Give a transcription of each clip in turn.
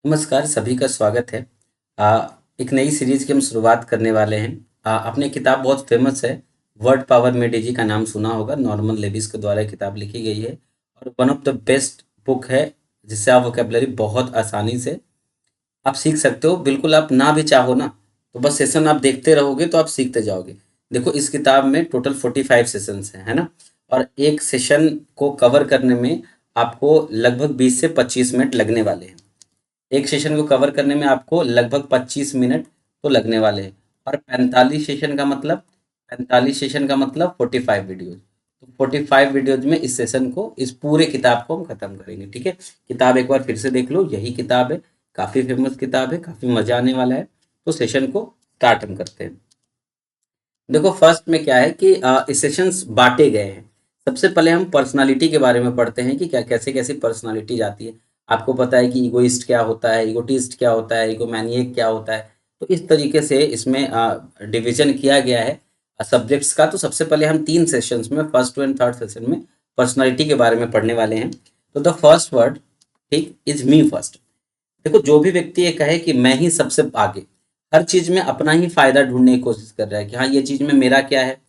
नमस्कार, सभी का स्वागत है। एक नई सीरीज की हम शुरुआत करने वाले हैं। अपनी किताब बहुत फेमस है। वर्ड पावर में जी का नाम सुना होगा। नॉर्मन लेविस के द्वारा ये किताब लिखी गई है और one of the best book है, जिससे आप वोकेबलरी बहुत आसानी से आप सीख सकते हो। बिल्कुल आप ना भी चाहो ना, तो बस सेशन आप देखते रहोगे तो आप सीखते जाओगे। देखो, इस किताब में टोटल 45 सेशंस हैं, है ना। और एक सेशन को कवर करने में आपको लगभग 20 से 25 मिनट लगने वाले हैं। एक सेशन को कवर करने में आपको लगभग 25 मिनट तो लगने वाले हैं। और 45 सेशन का मतलब 45 वीडियोज। तो 45 वीडियोज में इस सेशन को, इस पूरे किताब को हम खत्म करेंगे। ठीक है, किताब एक बार फिर से देख लो, यही किताब है। काफ़ी फेमस किताब है, काफ़ी मजा आने वाला है। तो सेशन को स्टार्ट हम करते हैं। देखो, फर्स्ट में क्या है कि सेशंस बांटे गए हैं। सबसे पहले हम पर्सनालिटी के बारे में पढ़ते हैं कि क्या कैसे कैसी पर्सनालिटी जाती है। आपको पता है कि ईगोइस्ट क्या होता है, ईगोटिस्ट क्या होता है, ईगोमैनिएक क्या होता है। तो इस तरीके से इसमें डिवीजन किया गया है सब्जेक्ट्स का। तो सबसे पहले हम 3 सेशंस में, फर्स्ट एंड थर्ड सेशन में पर्सनालिटी के बारे में पढ़ने वाले हैं। तो द फर्स्ट वर्ड, ठीक, इज मी फर्स्ट। देखो, जो भी व्यक्ति ये कहे कि मैं ही सबसे आगे, हर चीज में अपना ही फायदा ढूंढने की कोशिश कर रहा है कि हाँ, ये चीज में मेरा क्या है,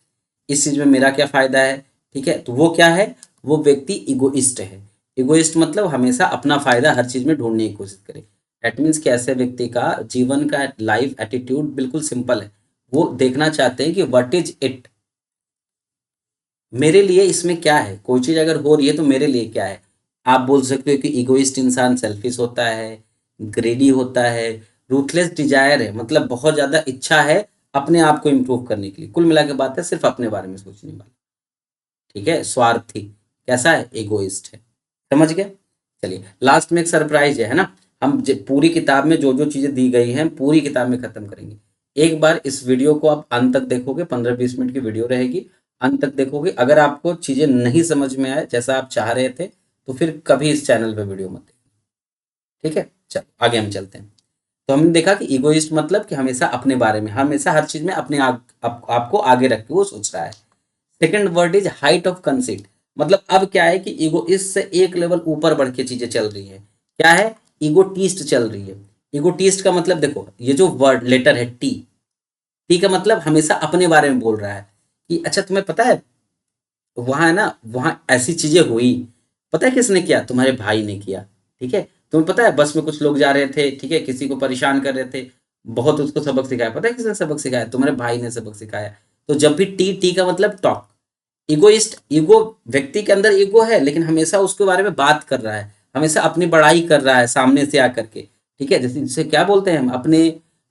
इस चीज में मेरा क्या फायदा है। ठीक है, तो वो क्या है? वो व्यक्ति इगोइस्ट है। इगोइस्ट मतलब हमेशा अपना फायदा हर चीज में ढूंढने की कोशिश करे। दैट मीन्स कि ऐसे व्यक्ति का जीवन का लाइफ एटीट्यूड बिल्कुल सिंपल है। वो देखना चाहते हैं कि व्हाट इज इट, मेरे लिए इसमें क्या है। कोई चीज़ अगर हो रही है तो मेरे लिए क्या है। आप बोल सकते हो कि इगोइस्ट इंसान सेल्फिश होता है, ग्रेडी होता है, रूथलेस डिजायर है, मतलब बहुत ज़्यादा इच्छा है अपने आप को इम्प्रूव करने के लिए। कुल मिला के बात है, सिर्फ अपने बारे में सोचने वाला। ठीक है, स्वार्थी कैसा है? इगोइस्ट है। समझ गए? चलिए, लास्ट में एक सरप्राइज है ना। हम पूरी किताब में जो जो चीज़ें दी गई हैं पूरी किताब में खत्म करेंगे। एक बार इस वीडियो को आप अंत तक देखोगे, 15-20 मिनट की वीडियो रहेगी। अंत तक देखोगे, अगर आपको चीज़ें नहीं समझ में आए जैसा आप चाह रहे थे, तो फिर कभी इस चैनल पे वीडियो मत देखना। ठीक है, चलो आगे हम चलते हैं। तो हमने देखा कि इगोइस्ट मतलब कि हमेशा अपने बारे में, हमेशा हर चीज़ में अपने आपको आगे रख के वो सोच रहा है। Second word is height of conceit. मतलब अब क्या है कि ईगो इससे एक लेवल ऊपर बढ़ के चीजें चल रही है। क्या है? ईगोटीस्ट चल रही है। ईगोटीस्ट का मतलब देखो, ये जो वर्ड लेटर है टी, टी का मतलब हमेशा अपने बारे में बोल रहा है कि अच्छा, तुम्हें पता है वहां है ना, वहां ऐसी चीजें हुई। पता है किसने किया? तुम्हारे भाई ने किया। ठीक है, तुम्हें पता है बस में कुछ लोग जा रहे थे, ठीक है, किसी को परेशान कर रहे थे, बहुत उसको सबक सिखाया। पता है किसने सबक सिखाया? तुम्हारे भाई ने सबक सिखाया। तो जब भी टी, टी का मतलब टॉक। इगोइस्ट, ईगो, व्यक्ति के अंदर ईगो है लेकिन हमेशा उसके बारे में बात कर रहा है, हमेशा अपनी बड़ाई कर रहा है सामने से आकर के। ठीक है, जैसे जिसे क्या बोलते हैं हम, अपने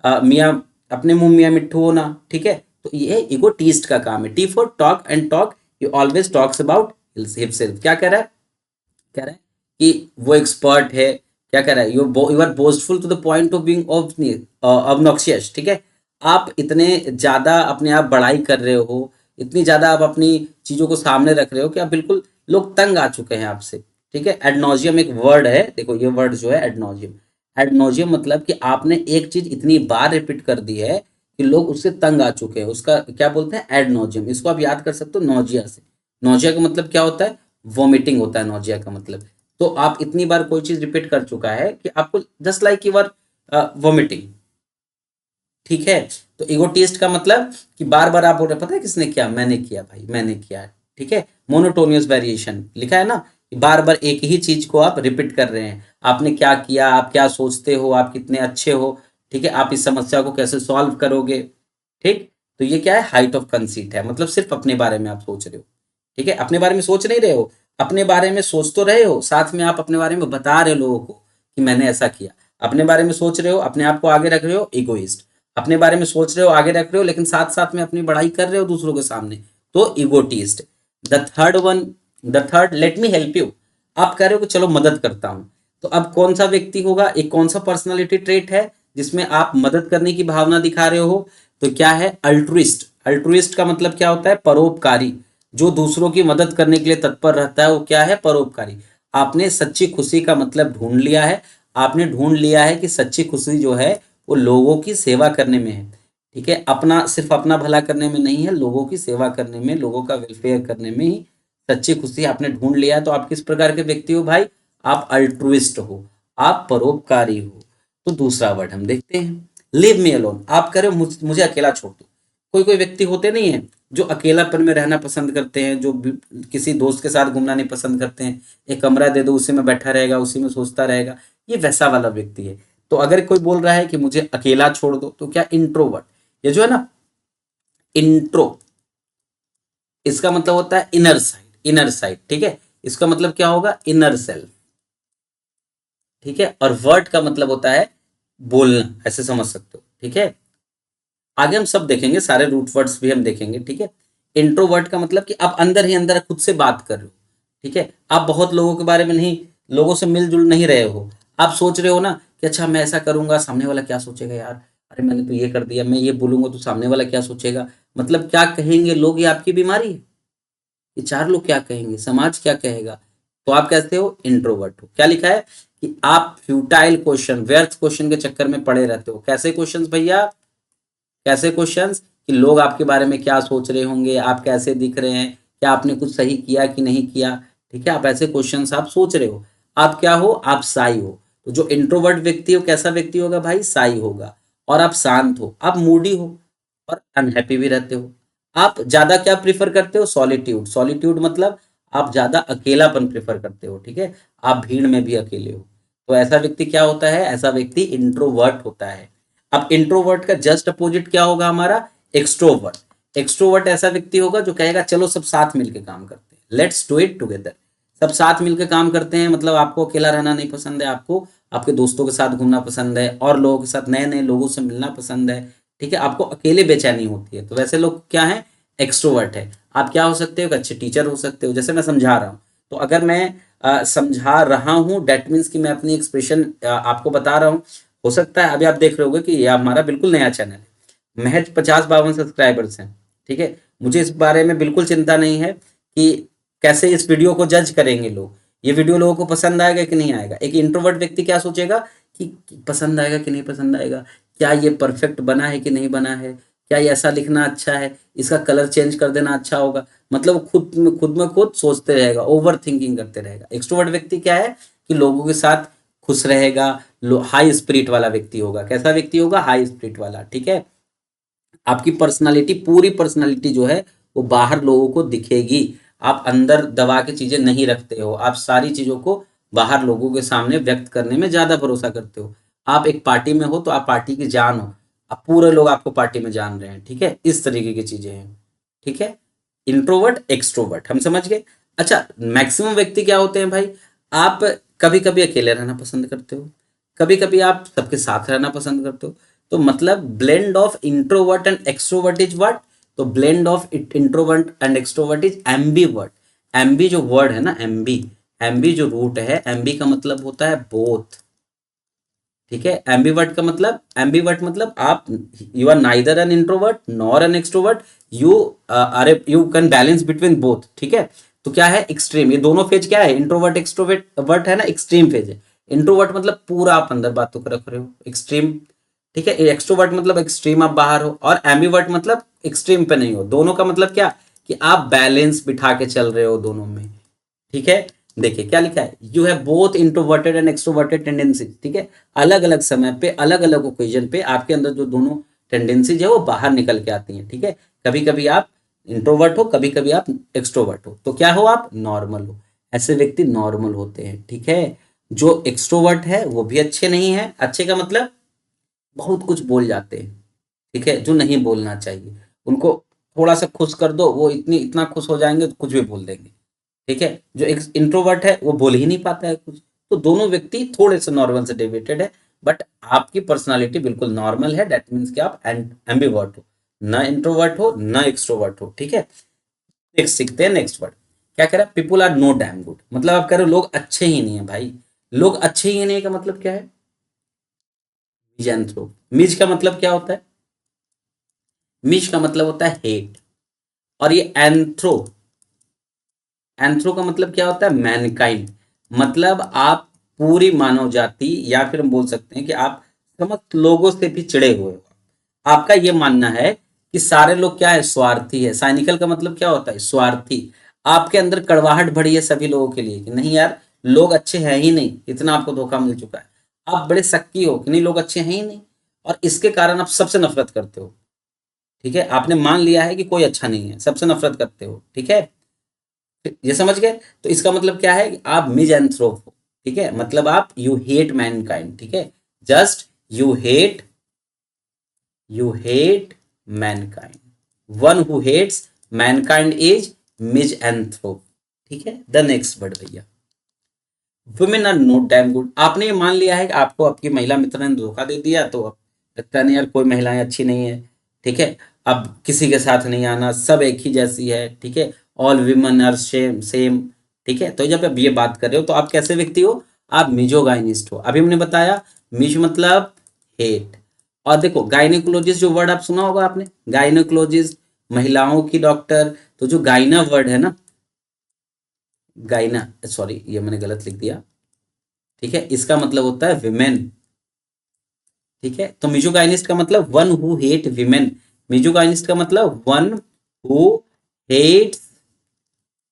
मियाँ, अपने मुंह मियाँ मिट्ठू होना। ठीक है, तो ये ईगोटिस्ट का काम है। T for talk, and talk he always talks about himself. क्या कह रहा है? कह रहा है कि वो एक्सपर्ट है। क्या कह रहा है? You are boastful to the point of being obnoxious. ठीक है, आप इतने ज्यादा अपने आप बड़ाई कर रहे हो, इतनी ज्यादा आप अपनी चीजों को सामने रख रहे हो कि आप बिल्कुल, लोग तंग आ चुके हैं आपसे। ठीक है, एडनोजियम एक वर्ड है। देखो, ये वर्ड जो है एडनोजियम, एडनोजियम मतलब कि आपने एक चीज इतनी बार रिपीट कर दी है कि लोग उससे तंग आ चुके हैं। उसका क्या बोलते हैं? एडनोजियम। इसको आप याद कर सकते हो नोजिया से। नोजिया का मतलब क्या होता है? वॉमिटिंग होता है नोजिया का मतलब। तो आप इतनी बार कोई चीज रिपीट कर चुका है कि आपको just like you are vomiting. ठीक है, तो ईगोटिस्ट का मतलब कि बार बार आप बोल रहे, पता है किसने किया? मैंने किया भाई, मैंने किया। ठीक है, मोनोटोनियस वेरिएशन लिखा है ना, कि बार बार एक ही चीज को आप रिपीट कर रहे हैं। आपने क्या किया, आप क्या सोचते हो, आप कितने अच्छे हो, ठीक है, आप इस समस्या को कैसे सॉल्व करोगे। ठीक, तो ये क्या है? हाइट ऑफ कंसीट है, मतलब सिर्फ अपने बारे में आप सोच रहे हो। ठीक है, अपने बारे में सोच नहीं रहे हो, अपने बारे में सोच तो रहे हो, साथ में आप अपने बारे में बता रहे हो लोगों को कि मैंने ऐसा किया। अपने बारे में सोच रहे हो, अपने आप को आगे रख रहे हो, इगोइस्ट। अपने बारे में सोच रहे हो, आगे रख रहे हो, लेकिन साथ साथ में अपनी बड़ाई कर रहे हो दूसरों के सामने, तो egotist. The third one, the third, let me help you. आप कह रहे हो कि चलो मदद करता हूं। तो अब कौन सा व्यक्ति होगा, एक कौन सा पर्सनालिटी ट्रेट है जिसमें आप मदद करने की भावना दिखा रहे हो? तो क्या है? अल्ट्रुइस्ट। अल्ट्रुइस्ट का मतलब क्या होता है? परोपकारी। जो दूसरों की मदद करने के लिए तत्पर रहता है वो क्या है? परोपकारी। आपने सच्ची खुशी का मतलब ढूंढ लिया है। आपने ढूंढ लिया है कि सच्ची खुशी जो है वो लोगों की सेवा करने में है। ठीक है, अपना, सिर्फ अपना भला करने में नहीं है, लोगों की सेवा करने में, लोगों का वेलफेयर करने में ही सच्ची खुशी आपने ढूंढ लिया है। तो आप किस प्रकार के व्यक्ति हो भाई? आप अल्ट्रुइस्ट हो, आप परोपकारी हो। तो दूसरा वर्ड हम देखते हैं, लिव मी अलोन। आप कह रहे हो मुझे अकेला छोड़ दो। कोई कोई व्यक्ति होते नहीं है जो अकेलापन में रहना पसंद करते हैं, जो किसी दोस्त के साथ घूमना नहीं पसंद करते हैं, एक कमरा दे दो उसी में बैठा रहेगा, उसी में सोचता रहेगा, ये वैसा वाला व्यक्ति है। तो अगर कोई बोल रहा है कि मुझे अकेला छोड़ दो, तो क्या इंट्रोवर्ट, ये जो है ना इंट्रो, इसका मतलब होता है इनर साइड, इनर साइड, ठीक है। इसका मतलब क्या होगा, इनर सेल्फ, ठीक है। और वर्ड का मतलब होता है बोलना, ऐसे समझ सकते हो, ठीक है। आगे हम सब देखेंगे, सारे रूट वर्ड्स भी हम देखेंगे, ठीक है। इंट्रोवर्ट का मतलब कि आप अंदर ही अंदर खुद से बात कर रहे हो, ठीक है। आप बहुत लोगों के बारे में नहीं, लोगों से मिलजुल नहीं रहे हो। आप सोच रहे हो ना कि अच्छा मैं ऐसा करूंगा, सामने वाला क्या सोचेगा यार, अरे मैंने तो ये कर दिया, मैं ये बोलूंगा तो सामने वाला क्या सोचेगा, मतलब क्या कहेंगे लोग, ये आपकी बीमारी है। ये चार लोग क्या कहेंगे, समाज क्या कहेगा, तो आप कहते हो इंट्रोवर्ट हो। क्या लिखा है कि आप फ्यूटाइल क्वेश्चन, व्यर्थ क्वेश्चन के चक्कर में पड़े रहते हो। कैसे क्वेश्चंस भैया, कैसे क्वेश्चंस, कि लोग आपके बारे में क्या सोच रहे होंगे, आप कैसे दिख रहे हैं, क्या आपने कुछ सही किया कि नहीं किया, ठीक है। आप ऐसे क्वेश्चंस आप सोच रहे हो। आप क्या हो, आप साई हो। तो जो इंट्रोवर्ट व्यक्ति हो कैसा व्यक्ति होगा भाई, साई होगा। और आप शांत हो, आप मूडी हो, और अनहैप्पी भी रहते हो। आप ज्यादा क्या प्रीफर करते हो, सॉलिट्यूड। सॉलिट्यूड मतलब आप ज्यादा अकेलापन प्रेफर करते हो, ठीक है। आप भीड़ में भी अकेले हो। तो ऐसा व्यक्ति क्या होता है, ऐसा व्यक्ति इंट्रोवर्ट होता है। अब इंट्रोवर्ट का जस्ट अपोजिट क्या होगा हमारा, एक्सट्रोवर्ट। एक्सट्रोवर्ट ऐसा व्यक्ति होगा जो कहेगा चलो सब साथ मिलकर काम करते हैं, लेट्स डू इट टुगेदर। सब साथ मिलकर काम करते हैं, मतलब आपको अकेला रहना नहीं पसंद है, आपको आपके दोस्तों के साथ घूमना पसंद है, और लोगों के साथ नए नए लोगों से मिलना पसंद है, ठीक है। आपको अकेले बेचैनी होती है, तो वैसे लोग क्या है, एक्सट्रोवर्ट है। आप क्या हो सकते हो, एक अच्छे टीचर हो सकते हो, जैसे मैं समझा रहा हूँ। तो अगर मैं समझा रहा हूँ, डेट मीन्स कि मैं अपनी एक्सप्रेशन आपको बता रहा हूँ। हो सकता है अभी आप देख रहे होगे कि ये हमारा बिल्कुल नया चैनल है, महज 50-52 सब्सक्राइबर्स हैं, ठीक है। मुझे इस बारे में बिल्कुल चिंता नहीं है कि कैसे इस वीडियो को जज करेंगे लोग, ये वीडियो लोगों को पसंद आएगा कि नहीं आएगा। एक इंट्रोवर्ट व्यक्ति क्या सोचेगा कि पसंद आएगा कि नहीं पसंद आएगा, क्या ये परफेक्ट बना है कि नहीं बना है, क्या ये ऐसा लिखना अच्छा है, इसका कलर चेंज कर देना अच्छा होगा, मतलब खुद सोचते रहेगा, ओवर थिंकिंग करते रहेगा। एक्सट्रोवर्ट व्यक्ति क्या है कि लोगों के साथ खुश रहेगा, हाई स्पिरिट वाला व्यक्ति होगा। कैसा व्यक्ति होगा, हाई स्पिरिट वाला, ठीक है। आपकी पर्सनालिटी, पूरी पर्सनालिटी जो है वो बाहर लोगों को दिखेगी। आप अंदर दबा के चीजें नहीं रखते हो, आप सारी चीजों को बाहर लोगों के सामने व्यक्त करने में ज्यादा भरोसा करते हो। आप एक पार्टी में हो तो आप पार्टी की जान हो, अब पूरे लोग आपको पार्टी में जान रहे हैं, ठीक है। इस तरीके की चीजें हैं, ठीक है। इंट्रोवर्ट एक्सट्रोवर्ट हम समझ गए। अच्छा, मैक्सिमम व्यक्ति क्या होते हैं भाई, आप कभी कभी अकेले रहना पसंद करते हो, कभी कभी आप सबके साथ रहना पसंद करते हो। तो मतलब blend of introvert and extrovert is what, तो blend of introvert and extrovert is ambivert. Ambi जो वर्ड है ना, एम्बी, एम्बी जो रूट है, एम्बी का मतलब होता है बोथ, ठीक है। एम्बीवर्ट का मतलब, एम्बीवर्ट मतलब आप, you are neither an introvert nor an extrovert, you are you can balance between both, ठीक है। तो क्या है, एक्सट्रीम, ये दोनों फेज क्या है, इंट्रोवर्ट एक्सट्रोवर्ट वर्ट है ना, एक्सट्रीम फेज है। इंट्रोवर्ट मतलब पूरा आप अंदर बातों को रख रहे हो, एक्सट्रीम, ठीक है। एक्सट्रोवर्ट मतलब एक्सट्रीम आप बाहर हो, और एम्बीवर्ट मतलब एक्सट्रीम पे नहीं हो। दोनों का मतलब क्या, कि आप बैलेंस बिठा के चल रहे हो दोनों में, ठीक है। देखिए क्या लिखा है, you have both introverted and extroverted tendencies, ठीक है। अलग अलग समय पे, अलग अलग ओकेजन पे आपके अंदर जो दोनों टेंडेंसीज है वो बाहर निकल के आती हैं, ठीक है। कभी कभी आप इंट्रोवर्ट हो, कभी कभी आप एक्सट्रोवर्ट हो, तो क्या हो, आप नॉर्मल हो। ऐसे व्यक्ति नॉर्मल होते हैं, ठीक है। जो एक्सट्रोवर्ट है वो भी अच्छे नहीं है, अच्छे का मतलब बहुत कुछ बोल जाते हैं, ठीक है, जो नहीं बोलना चाहिए। उनको थोड़ा सा खुश कर दो, वो इतना खुश हो जाएंगे तो कुछ भी बोल देंगे, ठीक है। जो एक इंट्रोवर्ट है वो बोल ही नहीं पाता है कुछ। तो दोनों व्यक्ति थोड़े से नॉर्मल से डेविएटेड है, बट आपकी पर्सनालिटी बिल्कुल नॉर्मल है, दैट मीन्स कि आप एम्बीवर्ट हो, ना इंट्रोवर्ट हो ना एक्सट्रोवर्ट हो, ठीक है। नेक्स्ट सीखते हैं, नेक्स्ट वर्ड क्या कह रहा है, people are no damn good, मतलब आप कह रहे हो लोग अच्छे ही नहीं है भाई। लोग अच्छे ही नहीं है का मतलब क्या है, मिजैंथ्रोप। मिज का मतलब क्या होता है, मिज का मतलब होता है हेट। और ये एंथ्रो, एंथ्रो का मतलब क्या होता है, मैनकाइंड, मतलब आप पूरी मानव जाति, या फिर हम बोल सकते हैं कि आप समस्त लोगों से भी चिड़े हुए हो। आपका ये मानना है कि सारे लोग क्या है, स्वार्थी है। साइनिकल का मतलब क्या होता है, स्वार्थी। आपके अंदर कड़वाहट भरी है सभी लोगों के लिए कि नहीं यार, लोग अच्छे हैं ही नहीं, इतना आपको धोखा मिल चुका है। आप बड़े शक्की हो कि नहीं लोग अच्छे हैं ही नहीं, और इसके कारण आप सबसे नफरत करते हो। ठीक है, आपने मान लिया है कि कोई अच्छा नहीं है, सबसे नफरत करते हो। ठीक है, ये समझ गए। तो इसका मतलब क्या है कि आप मिजैंथ्रोप हो। ठीक है, मतलब आप यू हेट मैनकाइंड। ठीक है, just you hate mankind. One who hates mankind is misanthrope. ठीक है, द नेक्स्ट वर्ड भैया, women are not damn good. आपने ये मान लिया है कि आपको आपकी महिला मित्र ने धोखा दे दिया, तो अब लगता नहीं यार कोई महिलाएं अच्छी नहीं है। ठीक है, अब किसी के साथ नहीं आना, सब एक ही जैसी है। ठीक है, all women are same same. ठीक है, तो जब आप ये बात कर रहे हो तो आप कैसे व्यक्ति हो, आप मिजोगाइनिस्ट हो। अभी हमने बताया मिज मतलब हेट। और देखो गायनिकोलॉजिस्ट जो वर्ड आप सुना होगा आपने, गायनिकोलॉजिस्ट, महिलाओं की डॉक्टर। तो जो गायना वर्ड है ना, गायना, सॉरी ये मैंने गलत लिख दिया। ठीक है, इसका मतलब होता है विमेन। ठीक है, तो मिजोगाइनिस्ट का मतलब one who hate women. Misogynist का मतलब one who hates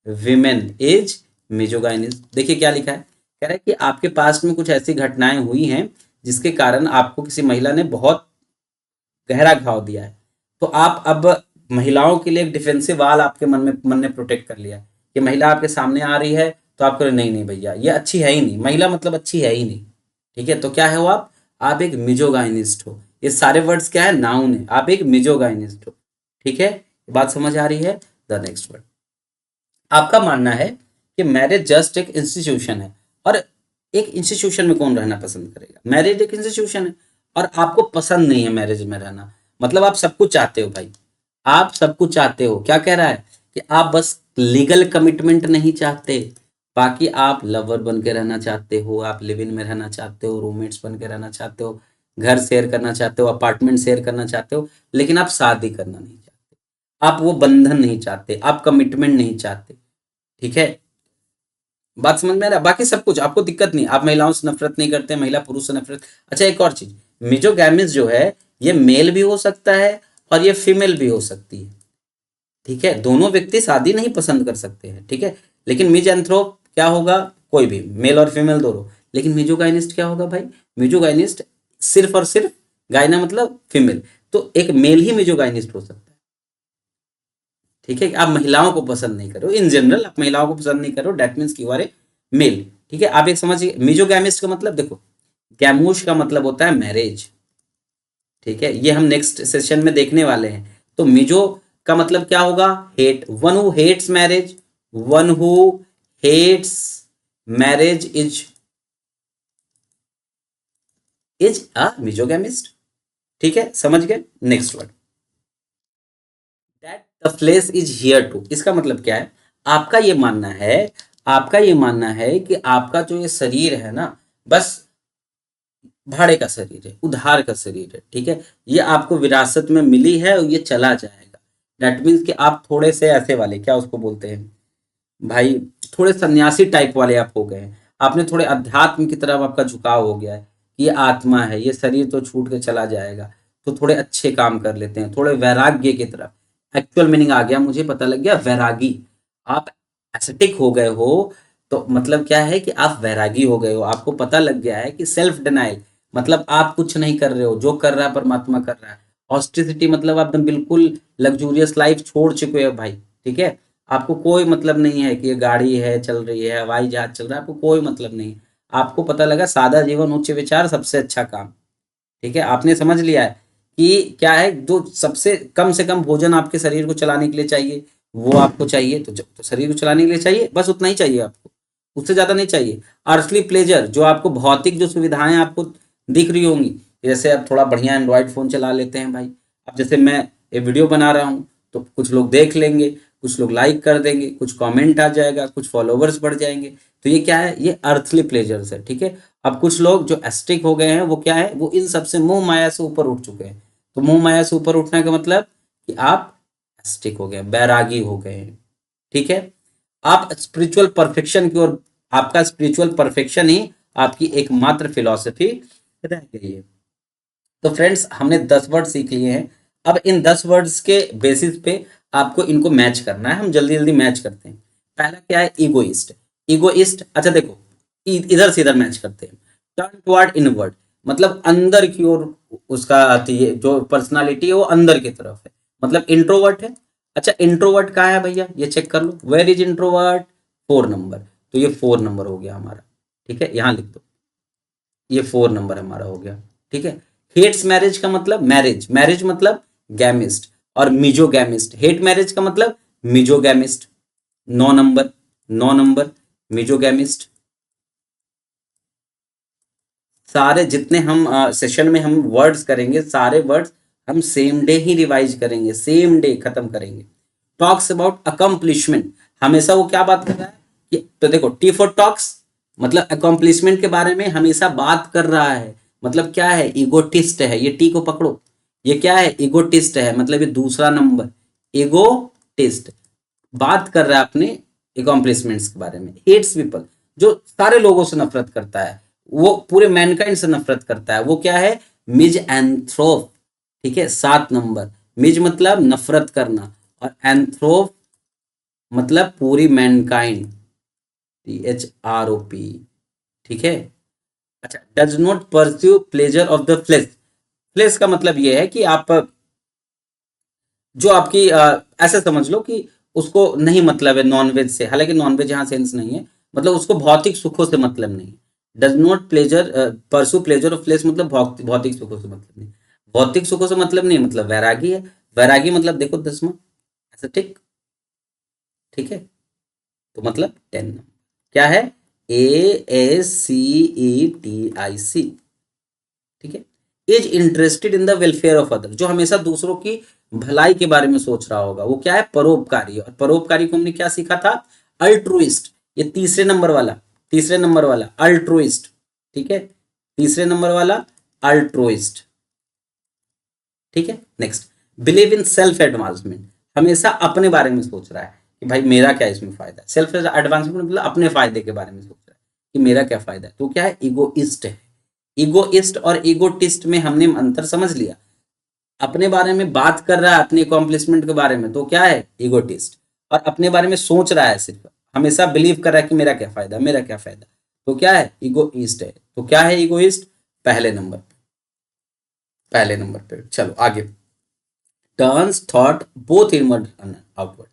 women is misogynist. देखिए क्या लिखा है, कह रहा है कि आपके पास में कुछ ऐसी घटनाएं हुई हैं जिसके कारण आपको किसी महिला ने बहुत गहरा घाव दिया है। तो आप अब महिलाओं के लिए एक डिफेंसिव वाल आपके मन ने प्रोटेक्ट कर लिया है कि महिला आपके सामने आ रही है तो आप कह नहीं नहीं भैया ये अच्छी है ही नहीं, महिला मतलब अच्छी है ही नहीं। ठीक है, तो क्या है वो आप एक मिजोगाइनिस्ट हो। ये सारे वर्ड्स क्या है, नाउन है, आप एक मिजोगाइनिस्ट हो। ठीक है, बात समझ आ रही है। द नेक्स्ट वर्ड, आपका मानना है कि मैरिज जस्ट एक इंस्टीट्यूशन है, और एक इंस्टीट्यूशन में कौन रहना पसंद करेगा, मैरिज एक इंस्टीट्यूशन है और आपको पसंद नहीं है मैरिज में रहना। मतलब आप सब कुछ चाहते हो भाई, आप सब कुछ चाहते हो। क्या कह रहा है कि आप बस लीगल कमिटमेंट नहीं चाहते, बाकी आप लवर बन के रहना चाहते हो, आप लिव इन में रहना चाहते हो, रूममेट्स बन के रहना चाहते हो, घर शेयर करना चाहते हो, अपार्टमेंट शेयर करना चाहते हो, लेकिन आप शादी करना नहीं चाहते। आप वो बंधन नहीं चाहते, आप कमिटमेंट नहीं चाहते। ठीक है, बात समझ में आ रहा है। बाकी सब कुछ आपको दिक्कत नहीं, आप महिलाओं से नफरत नहीं करते, महिला पुरुष से नफरत। अच्छा एक और चीज, मिजोगैमिस जो है ये मेल भी हो सकता है और ये फीमेल भी हो सकती है। ठीक है, दोनों व्यक्ति शादी नहीं पसंद कर सकते हैं। ठीक है, लेकिन मिजैंथ्रोप क्या होगा, कोई भी मेल और फीमेल दोनों। लेकिन मिजोगाइनिस्ट क्या होगा भाई, मिजोगाइनिस्ट सिर्फ और सिर्फ, गायना मतलब फीमेल, तो एक मेल ही मिजोगाइनिस्ट हो सकता है। ठीक है, आप महिलाओं को पसंद नहीं करो, इन जनरल आप महिलाओं को पसंद नहीं करो, डेट मीन्स की आर ए मेल। ठीक है, आप एक समझिए मिजोगैमिस्ट का मतलब, देखो गैमूश का मतलब होता है मैरिज। ठीक है, ये हम नेक्स्ट सेशन में देखने वाले हैं। तो मिजो का मतलब क्या होगा, hate, one who hates marriage, one who hates marriage is a misogamist. ठीक है, समझ गए। Next word, that the flesh is here to, इसका मतलब क्या है, आपका ये मानना है, आपका ये मानना है कि आपका जो ये शरीर है ना, बस भाड़े का शरीर है, उधार का शरीर है। ठीक है, ये आपको विरासत में मिली है और ये चला जाएगा। दैट मीन्स कि आप थोड़े से ऐसे वाले, क्या उसको बोलते हैं भाई, थोड़े सन्यासी टाइप वाले आप हो गए हैं। आपने थोड़े अध्यात्म की तरफ आपका झुकाव हो गया है कि ये आत्मा है, ये शरीर तो छूट के चला जाएगा, तो थोड़े अच्छे काम कर लेते हैं, थोड़े वैराग्य की तरफ। एक्चुअल मीनिंग आ गया, मुझे पता लग गया, वैरागी। आप एस्थेटिक हो गए हो, तो मतलब क्या है कि आप वैरागी हो गए हो, आपको पता लग गया है कि सेल्फ डिनाइल मतलब आप कुछ नहीं कर रहे हो, जो कर रहा है परमात्मा कर रहा है। ऑस्टिसिटी मतलब आप एकदम बिल्कुल लग्जूरियस लाइफ छोड़ चुके हो भाई। ठीक है, आपको कोई मतलब नहीं है कि ये गाड़ी है चल रही है, हवाई जहाज चल रहा है, आपको कोई मतलब नहीं है। आपको पता लगा सादा जीवन उच्च विचार सबसे अच्छा काम। ठीक है, आपने समझ लिया है कि क्या है, जो सबसे कम से कम भोजन आपके शरीर को चलाने के लिए चाहिए वो आपको चाहिए, तो जब तो शरीर को चलाने के लिए चाहिए, बस उतना ही चाहिए आपको, उससे ज़्यादा नहीं चाहिए। अर्थली प्लेजर, जो आपको भौतिक जो सुविधाएं आपको दिख रही होंगी, जैसे आप थोड़ा बढ़िया एंड्रॉयड फ़ोन चला लेते हैं भाई। अब जैसे मैं ये वीडियो बना रहा हूँ तो कुछ लोग देख लेंगे, कुछ लोग लाइक कर देंगे, कुछ कमेंट आ जाएगा, कुछ फॉलोवर्स बढ़ जाएंगे। तो ये क्या है, ये अर्थली प्लेजर्स है। ठीक है, अब कुछ लोग जो एस्टिक हो गए हैं वो क्या है, वो इन सबसे मोह माया से ऊपर उठ चुके हैं। तो मोह माया से ऊपर उठने का मतलब कि आप एस्टिक हो गए, बैरागी हो गए हैं। ठीक है, आप स्पिरिचुअल परफेक्शन की ओर, आपका स्पिरिचुअल परफेक्शन ही आपकी एकमात्र फिलॉसफी रह गई है। तो फ्रेंड्स हमने 10 वर्ड सीख लिए हैं। अब इन 10 वर्ड्स के बेसिस पे आपको इनको मैच करना है, हम जल्दी जल्दी मैच करते हैं। पहला क्या है, ईगोइस्ट। ईगोइस्ट, अच्छा देखो इधर से इधर मैच करते हैं। टर्न टुवर्ड इनवर्ड, मतलब अंदर की ओर उसका आती है, जो पर्सनालिटी है वो अंदर की तरफ है, मतलब इंट्रोवर्ट है। अच्छा, इंट्रोवर्ट कहाँ है भैया, ये चेक कर लो, वेयर इज इंट्रोवर्ट, 4 नंबर। तो ये 4 नंबर हो गया हमारा, ठीक है, यहाँ लिख दो, ये 4 नंबर हमारा हो गया, ठीक है। हेट्स मैरिज का मतलब मैरिज, मैरिज मतलब गैमिस्ट, और मिजोगैमिस्ट, हेट मैरिज का मतलब मिजोगैमिस्ट, 9 नंबर, 9 नंबर मिजोगैमिस्ट। सारे जितने हम सेशन में हम वर्ड्स करेंगे, सारे वर्ड्स हम सेम डे ही रिवाइज करेंगे, सेम डे खत्म करेंगे। टॉक्स अबाउट अकम्पलिशमेंट, हमेशा वो क्या बात कर रहा है कि, तो देखो टी फॉर टॉक्स मतलब अकम्पलिशमेंट के बारे में हमेशा बात कर रहा है, मतलब क्या है, ईगोटिस्ट है, ये टी को पकड़ो, ये क्या है, ईगोटिस्ट है, मतलब ये दूसरा नंबर, ईगोटिस्ट, बात कर रहा है अपने अकॉम्प्लिशमेंट्स के बारे में। हेट्स पीपल, जो सारे लोगों से नफरत करता है, वो पूरे मैनकाइंड से नफरत करता है, वो क्या है, मिज एंथ्रोप, ठीक है, 7 नंबर। मिज मतलब नफरत करना, और एंथ्रोप मतलब पूरी मैनकाइंड, THROP, ठीक है। अच्छा, does not pursue pleasure of the flesh, flesh का मतलब ये है कि आप जो आपकी ऐसे समझ लो कि उसको नहीं मतलब है नॉनवेज से, हालांकि नॉनवेज यहाँ सेंस नहीं है, मतलब उसको भौतिक सुखों से मतलब नहीं। Does not pleasure pursue pleasure of flesh मतलब भौतिक सुखों से मतलब नहीं, भौतिक सुखों से मतलब नहीं, मतलब वैरागी है, वैरागी मतलब देखो 10वां, ऐसा, ठीक, ठीक है, तो मतलब 10 क्या है, ASCETIC, ठीक है। Is interested in the welfare of other, जो हमेशा दूसरों की भलाई के बारे में सोच रहा होगा, वो क्या है, परोपकारी, और परोपकारी को हमने क्या सीखा था, अल्ट्रुइस्ट, ये तीसरे नंबर वाला अल्ट्रुइस्ट, ठीक है, तीसरे नंबर वाला अल्ट्रुइस्ट, ठीक है। Next, believe in self advancement, हमेशा अपने बारे में सोच रहा है कि भाई मेरा क्या इसमें फायदा है, सेल्फ एडवांसमेंट मतलब अपने फायदे के बारे में सोच रहा है कि मेरा क्या फायदा है, तो क्या है, ईगोइस्ट है। ईगोइस्ट और ईगोटिस्ट में हमने अंतर समझ लिया, अपने बारे में बात कर रहा है अपने अकॉम्प्लिशमेंट के बारे में तो क्या है, ईगोटिस्ट, और अपने बारे में सोच रहा है सिर्फ, हमेशा बिलीव कर रहा है कि मेरा क्या फायदा, मेरा क्या फायदा, तो क्या है, ईगोइस्ट है। तो क्या है ईगोइस्ट, पहले नंबर पे, पहले नंबर पे। चलो आगे, turns thought both inward and outward,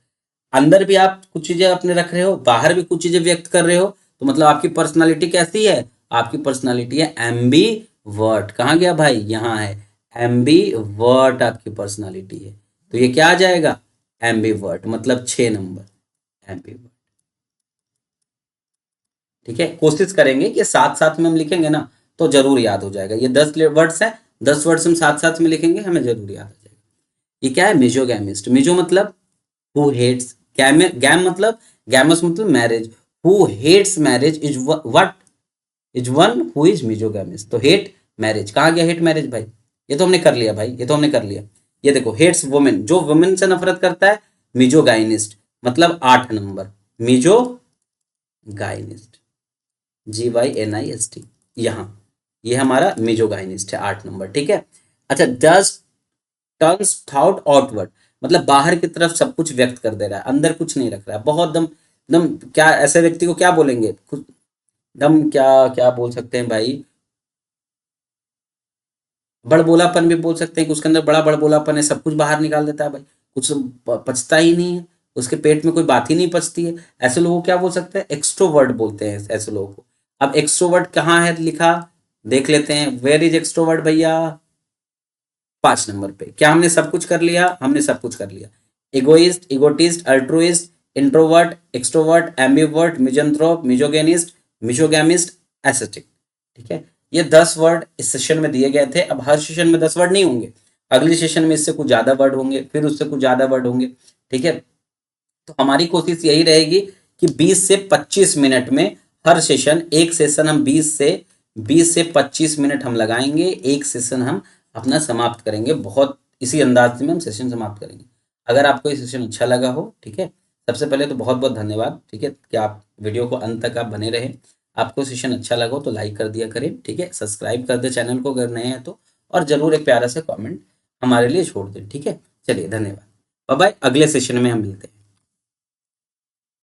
अंदर भी आप कुछ चीजें अपने रख रहे हो, बाहर भी कुछ चीजें व्यक्त कर रहे हो, तो मतलब आपकी पर्सनालिटी कैसी है, आपकी पर्सनालिटी है एम्बी वर्ट, कहाँ गया भाई, यहाँ है, एम्बी वर्ट आपकी पर्सनालिटी है, तो ये क्या आ जाएगा, एम्बी वर्ट, मतलब 6 नंबर, एम्बी वर्ट, ठीक है। कोशिश करेंगे कि साथ साथ में हम लिखेंगे ना तो जरूर याद हो जाएगा, ये 10 वर्ड्स है, 10 वर्ड्स हम साथ साथ में लिखेंगे, हमें जरूर याद हो जाएगा। ये क्या है, मिजोगैमिस्ट, मिजो मतलब हु हेट्स, गैम मतलब, गैमस मतलब marriage, who hates marriage is what, is one who is misogamist, तो हेट मैरिज, कहाँ गया हेट मैरिज भाई, ये तो हमने कर लिया भाई, ये तो हमने कर लिया। ये देखो, हेट्स वुमेन, जो वुमेन से नफरत करता है, मिजोगाइनिस्ट, मतलब 8 नंबर, मिजोगाइनिस्ट, GYNIST, यहाँ, ये हमारा मिजोगाइनिस्ट है, 8 नंबर, ठीक है। अच्छा, जस्ट टर्न्स थाउट आउटवर्ड, मतलब बाहर की तरफ सब कुछ व्यक्त कर दे रहा है, अंदर कुछ नहीं रख रहा है, बहुत दम दम, क्या ऐसे व्यक्ति को क्या बोलेंगे, दम क्या, क्या बोल सकते हैं भाई, बड़बोलापन भी बोल सकते हैं कि उसके अंदर बड़ा बड़बोलापन है, सब कुछ बाहर निकाल देता है भाई, कुछ पचता ही नहीं है, उसके पेट में कोई बात ही नहीं पचती है, ऐसे लोगों को क्या बोल सकते हैं, एक्सट्रोवर्ट बोलते हैं ऐसे लोगों को। अब एक्सट्रोवर्ट कहाँ है लिखा, देख लेते हैं, वेयर इज एक्सट्रोवर्ट भैया, 5 नंबर पे। क्या हमने सब कुछ कर लिया, हमने सब कुछ कर लिया, egoist, egotist, altruist, introvert, extrovert, ambivert, misanthrope, misogynist, misogamist, aesthetic, ठीक है। ये 10 वर्ड इस सेशन में दिए गए थे, अब हर सेशन में 10 वर्ड नहीं होंगे, अगले सेशन में इससे कुछ ज्यादा वर्ड होंगे, फिर उससे कुछ ज्यादा वर्ड होंगे, ठीक है। तो हमारी कोशिश यही रहेगी कि 20 से 25 मिनट में हर सेशन, एक सेशन हम 20 से 25 मिनट हम लगाएंगे, एक सेशन हम अपना समाप्त करेंगे, बहुत इसी अंदाज में हम सेशन समाप्त करेंगे। अगर आपको ये सेशन अच्छा लगा हो, ठीक है, सबसे पहले तो बहुत बहुत धन्यवाद, ठीक है, कि आप वीडियो को अंत तक आप बने रहे। आपको सेशन अच्छा लगा हो तो लाइक कर दिया करें, ठीक है, सब्सक्राइब कर दे चैनल को अगर नए हैं तो, और जरूर एक प्यारा सा कमेंट हमारे लिए छोड़ दें, ठीक है। चलिए धन्यवाद, बाय बाय, अगले सेशन में हम मिलते हैं।